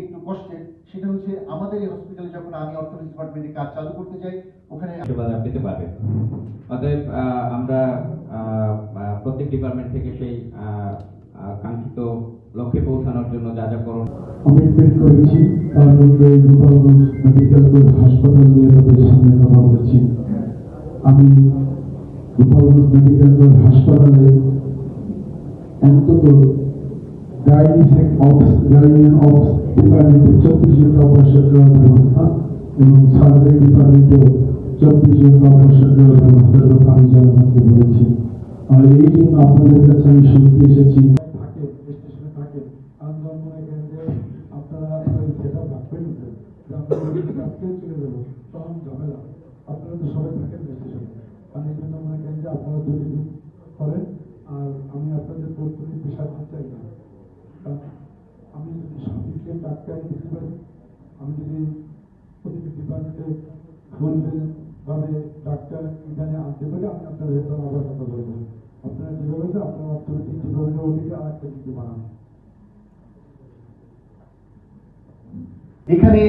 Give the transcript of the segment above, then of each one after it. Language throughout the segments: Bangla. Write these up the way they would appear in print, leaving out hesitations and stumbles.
একটু কষ্টের সেটা হচ্ছে আমাদের এই হসপিটালে যখন আমি অর্থোপেডিক্স ডিপার্টমেন্টে কাজ চালু করতে যাই ওখানে সেবা পেতে পারবে। অতএব আমরা প্রত্যেক ডিপার্টমেন্ট থেকে সেই কাঙ্ক্ষিত লক্ষ্যে পৌঁছানোর জন্য যা যা করুন কমিটমেন্ট করেছি, তার মধ্যে গোপালগঞ্জ মেডিকেল কলেজ হাসপাতাল নিয়ে তাদের সামনে কথা বলেছি। আমি গোপালগঞ্জ মেডিকেল কলেজ হাসপাতালে অন্তত গাইনিয়ান অপস ডিপার্টমেন্টে 24 ঘন্টা অপারেশন করার ব্যবস্থা এবং সার্জারি ডিপার্টমেন্টেও 24 ঘন্টা অপারেশন করার ব্যবস্থার কথা আমি জনগণকে বলেছি। আর এই জন্য আপনাদের কাছে আমি শুনতে এসেছি স্টেশনে থাকে আন্দোলন মনে করেন যে আপনারা সেটা ভাববেন চলে যাবো তখন ঝামেলা আপনারা তো সবাই থাকেন স্টেশনে আর এই জন্য মনে করেন যে আপনারা 2 দিন করেন। আর আমি আপনাদের পুরোপুরি পেশা চাই না, আমি যদি সাফিসিয়েন্ট ডাক্তার দিতে পারি, আমি যদি প্রতিটি ডিপার্টমেন্টে ফুলভাবে ডাক্তার এখানে আনতে পারি, আমি আপনাদের সাথে আবার কথা বলবো। আপনারা যেভাবে আপনার অর্থনৈতিক ডিপার্টমেন্টের ওদিকে আর একটা কিছু বানান। এখানে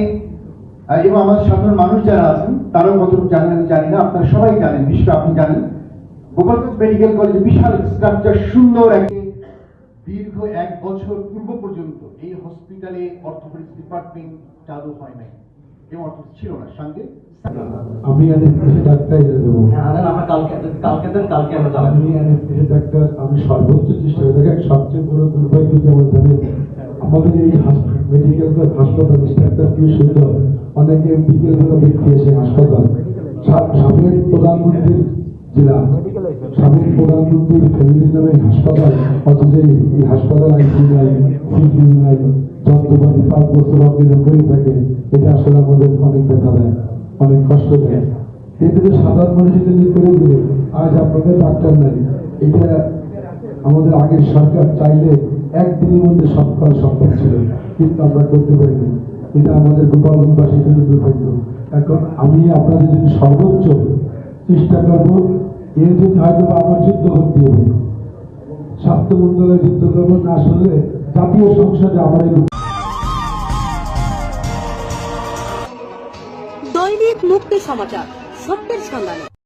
এবং আমাদের সাধারণ মানুষ যারা আছেন তারাও কতটুকু জানেন আমি জানি না, আপনারা সবাই জানেন, নিশ্চয় আপনি জানেন গোপালগঞ্জ মেডিকেল কলেজে বিশাল স্ট্রাকচার সুন্দর একটা দীর্ঘ 1 বছর পূর্ব পর্যন্ত এই হসপিটালে অর্থোপেডিক্স ডিপার্টমেন্ট চালু হয় নাই এবং অর্থ ছিল না। সঙ্গে আমি ডাক্তার দেবো, ডাক্তার আমি সর্বোচ্চ চেষ্টা করে দেখেন। সবচেয়ে বড় দুর্ভাগ্য যেমন জানেন আমাদের এই মেডিকেল কলেজ হাসপাতাল ডাক্তার কি সুন্দর, অনেকে বিকেল বেলা ব্যক্তি এসে হাসপাতাল সাবেক প্রধানমন্ত্রীর জেলা, সাবেক প্রধানমন্ত্রীর ফ্যামিলি নামে হাসপাতাল, অথচ এই হাসপাতাল আইসিইউ নাই, সিকিউ নাই, যন্ত্রপাতি 5 বছর অজ্ঞান করে থাকে। এটা আসলে আমাদের অনেক ব্যথা দেয়, অনেক কষ্ট দেয়। কিন্তু সাধারণ মানুষ যদি করে দিলে আজ আপনাদের ডাক্তার নাই, এটা আমাদের আগের সরকার চাইলে একদিনের মধ্যে সব করা সম্ভব ছিল, কিন্তু আমরা করতে পারিনি। এটা আমাদের গোপালগঞ্জবাসীর জন্য দুর্ভাগ্য। এখন আমি আপনাদের জন্য সর্বোচ্চ চেষ্টা করবো, এর জন্য হয়তো আমার যুদ্ধ করতে হবে, স্বাস্থ্য মন্ত্রণালয়ে যুদ্ধ করবো, না আসলে জাতীয় সংসদে আমার দৈনিক মুক্তি সমাচার, সত্যের সন্ধানে।